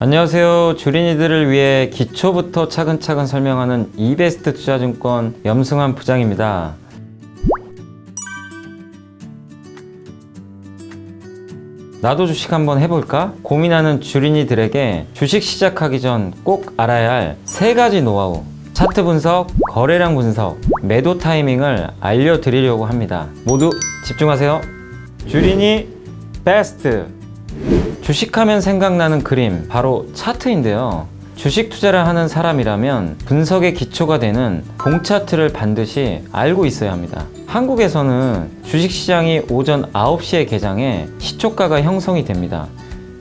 안녕하세요. 주린이들을 위해 기초부터 차근차근 설명하는 이베스트 투자증권 염승환 부장입니다. 나도 주식 한번 해볼까? 고민하는 주린이들에게 주식 시작하기 전 꼭 알아야 할 3가지 노하우, 차트 분석, 거래량 분석, 매도 타이밍을 알려드리려고 합니다. 모두 집중하세요. 주린이 베스트. 주식하면 생각나는 그림, 바로 차트인데요. 주식 투자를 하는 사람이라면 분석의 기초가 되는 봉차트를 반드시 알고 있어야 합니다. 한국에서는 주식시장이 오전 9시에 개장해 시초가가 형성이 됩니다.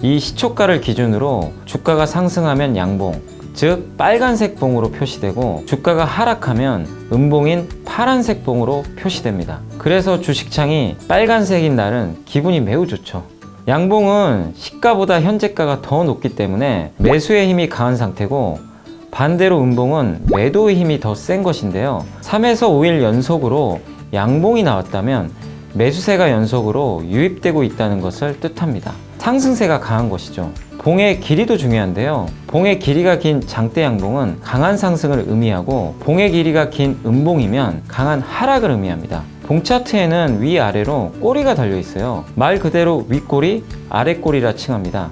이 시초가를 기준으로 주가가 상승하면 양봉, 즉 빨간색 봉으로 표시되고 주가가 하락하면 음봉인 파란색 봉으로 표시됩니다. 그래서 주식창이 빨간색인 날은 기분이 매우 좋죠. 양봉은 시가보다 현재가가 더 높기 때문에 매수의 힘이 강한 상태고, 반대로 음봉은 매도의 힘이 더 센 것인데요. 3에서 5일 연속으로 양봉이 나왔다면 매수세가 연속으로 유입되고 있다는 것을 뜻합니다. 상승세가 강한 것이죠. 봉의 길이도 중요한데요. 봉의 길이가 긴 장대 양봉은 강한 상승을 의미하고, 봉의 길이가 긴 음봉이면 강한 하락을 의미합니다. 봉 차트에는 위아래로 꼬리가 달려 있어요. 말 그대로 윗꼬리, 아랫꼬리라 칭합니다.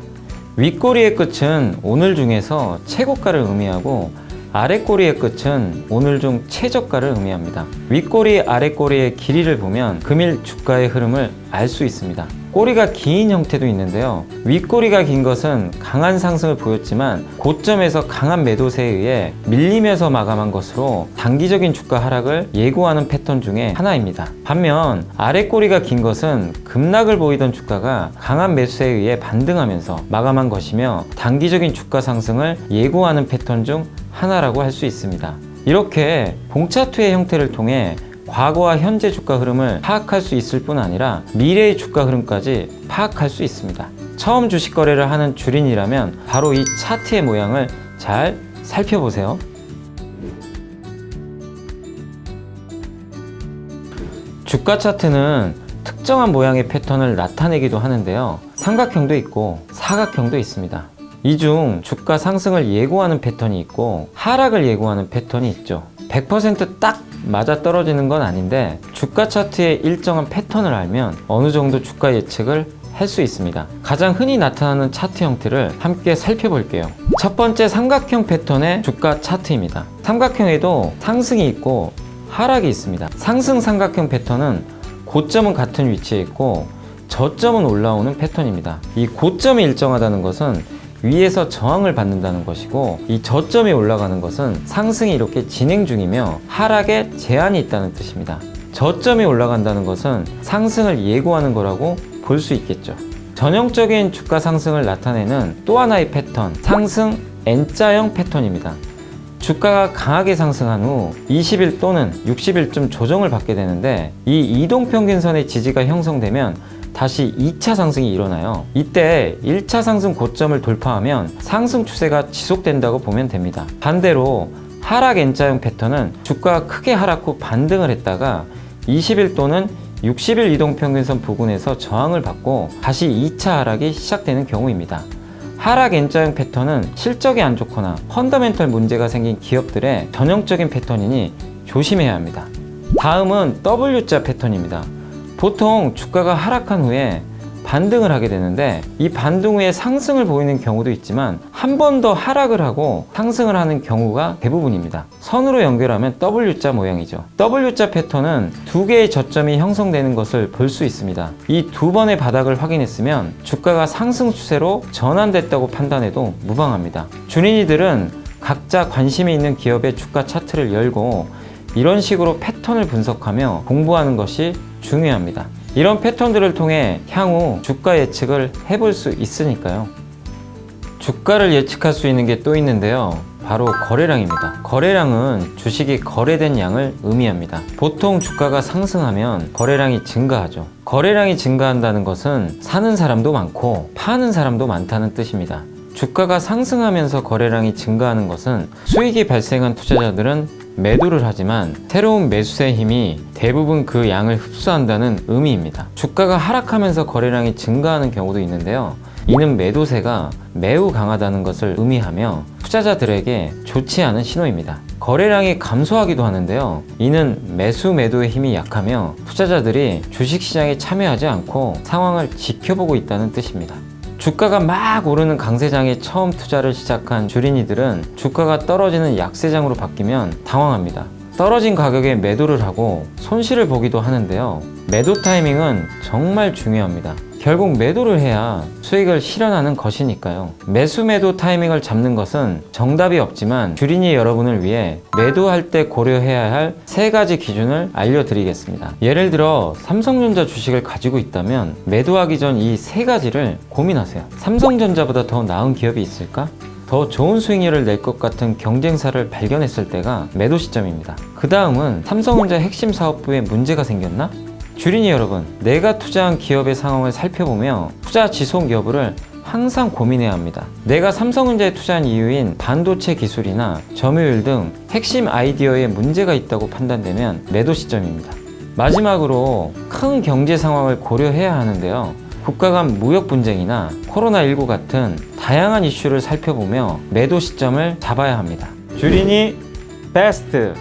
윗꼬리의 끝은 오늘 중에서 최고가를 의미하고, 아랫꼬리의 끝은 오늘 중 최저가를 의미합니다. 윗꼬리, 아랫꼬리의 길이를 보면 금일 주가의 흐름을 알 수 있습니다. 꼬리가 긴 형태도 있는데요. 윗꼬리가 긴 것은 강한 상승을 보였지만 고점에서 강한 매도세에 의해 밀리면서 마감한 것으로 단기적인 주가 하락을 예고하는 패턴 중에 하나입니다. 반면 아랫꼬리가 긴 것은 급락을 보이던 주가가 강한 매수세에 의해 반등하면서 마감한 것이며 단기적인 주가 상승을 예고하는 패턴 중 하나라고 할 수 있습니다. 이렇게 봉차트의 형태를 통해 과거와 현재 주가 흐름을 파악할 수 있을 뿐 아니라 미래의 주가 흐름까지 파악할 수 있습니다. 처음 주식 거래를 하는 주린이라면 바로 이 차트의 모양을 잘 살펴보세요. 주가 차트는 특정한 모양의 패턴을 나타내기도 하는데요. 삼각형도 있고 사각형도 있습니다. 이 중 주가 상승을 예고하는 패턴이 있고 하락을 예고하는 패턴이 있죠. 100% 딱 맞아 떨어지는 건 아닌데 주가 차트의 일정한 패턴을 알면 어느 정도 주가 예측을 할 수 있습니다. 가장 흔히 나타나는 차트 형태를 함께 살펴볼게요. 첫 번째, 삼각형 패턴의 주가 차트입니다. 삼각형에도 상승이 있고 하락이 있습니다. 상승 삼각형 패턴은 고점은 같은 위치에 있고 저점은 올라오는 패턴입니다. 이 고점이 일정하다는 것은 위에서 저항을 받는다는 것이고, 이 저점이 올라가는 것은 상승이 이렇게 진행 중이며 하락에 제한이 있다는 뜻입니다. 저점이 올라간다는 것은 상승을 예고하는 거라고 볼 수 있겠죠. 전형적인 주가 상승을 나타내는 또 하나의 패턴, 상승 N자형 패턴입니다. 주가가 강하게 상승한 후 20일 또는 60일쯤 조정을 받게 되는데, 이 이동평균선의 지지가 형성되면 다시 2차 상승이 일어나요. 이때 1차 상승 고점을 돌파하면 상승 추세가 지속된다고 보면 됩니다. 반대로 하락 N자형 패턴은 주가가 크게 하락 후 반등을 했다가 20일 또는 60일 이동평균선 부근에서 저항을 받고 다시 2차 하락이 시작되는 경우입니다. 하락 N자형 패턴은 실적이 안 좋거나 펀더멘털 문제가 생긴 기업들의 전형적인 패턴이니 조심해야 합니다. 다음은 W자 패턴입니다. 보통 주가가 하락한 후에 반등을 하게 되는데, 이 반등 후에 상승을 보이는 경우도 있지만 한 번 더 하락을 하고 상승을 하는 경우가 대부분입니다. 선으로 연결하면 W자 모양이죠. W자 패턴은 두 개의 저점이 형성되는 것을 볼 수 있습니다. 이 두 번의 바닥을 확인했으면 주가가 상승 추세로 전환됐다고 판단해도 무방합니다. 주린이들은 각자 관심이 있는 기업의 주가 차트를 열고 이런 식으로 패턴을 분석하며 공부하는 것이 중요합니다. 이런 패턴들을 통해 향후 주가 예측을 해볼 수 있으니까요. 주가를 예측할 수 있는 게 또 있는데요. 바로 거래량입니다. 거래량은 주식이 거래된 양을 의미합니다. 보통 주가가 상승하면 거래량이 증가하죠. 거래량이 증가한다는 것은 사는 사람도 많고 파는 사람도 많다는 뜻입니다. 주가가 상승하면서 거래량이 증가하는 것은 수익이 발생한 투자자들은 매도를 하지만 새로운 매수세의 힘이 대부분 그 양을 흡수한다는 의미입니다. 주가가 하락하면서 거래량이 증가하는 경우도 있는데요. 이는 매도세가 매우 강하다는 것을 의미하며 투자자들에게 좋지 않은 신호입니다. 거래량이 감소하기도 하는데요. 이는 매수 매도의 힘이 약하며 투자자들이 주식시장에 참여하지 않고 상황을 지켜보고 있다는 뜻입니다. 주가가 막 오르는 강세장에 처음 투자를 시작한 주린이들은 주가가 떨어지는 약세장으로 바뀌면 당황합니다. 떨어진 가격에 매도를 하고 손실을 보기도 하는데요. 매도 타이밍은 정말 중요합니다. 결국 매도를 해야 수익을 실현하는 것이니까요. 매수 매도 타이밍을 잡는 것은 정답이 없지만 주린이 여러분을 위해 매도할 때 고려해야 할 3가지 기준을 알려드리겠습니다. 예를 들어 삼성전자 주식을 가지고 있다면 매도하기 전 이 3가지를 고민하세요. 삼성전자보다 더 나은 기업이 있을까? 더 좋은 수익률을 낼 것 같은 경쟁사를 발견했을 때가 매도 시점입니다. 그 다음은 삼성전자 핵심 사업부에 문제가 생겼나? 주린이 여러분, 내가 투자한 기업의 상황을 살펴보며 투자 지속 여부를 항상 고민해야 합니다. 내가 삼성전자에 투자한 이유인 반도체 기술이나 점유율 등 핵심 아이디어에 문제가 있다고 판단되면 매도 시점입니다. 마지막으로 큰 경제 상황을 고려해야 하는데요. 국가 간 무역 분쟁이나 코로나19 같은 다양한 이슈를 살펴보며 매도 시점을 잡아야 합니다. 주린이 베스트!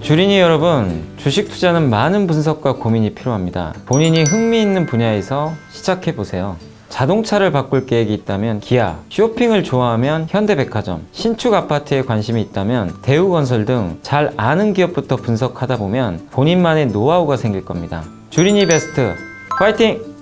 주린이 여러분, 주식 투자는 많은 분석과 고민이 필요합니다. 본인이 흥미있는 분야에서 시작해보세요. 자동차를 바꿀 계획이 있다면 기아, 쇼핑을 좋아하면 현대백화점, 신축 아파트에 관심이 있다면 대우건설 등 잘 아는 기업부터 분석하다 보면 본인만의 노하우가 생길 겁니다. 주린이 베스트, 파이팅!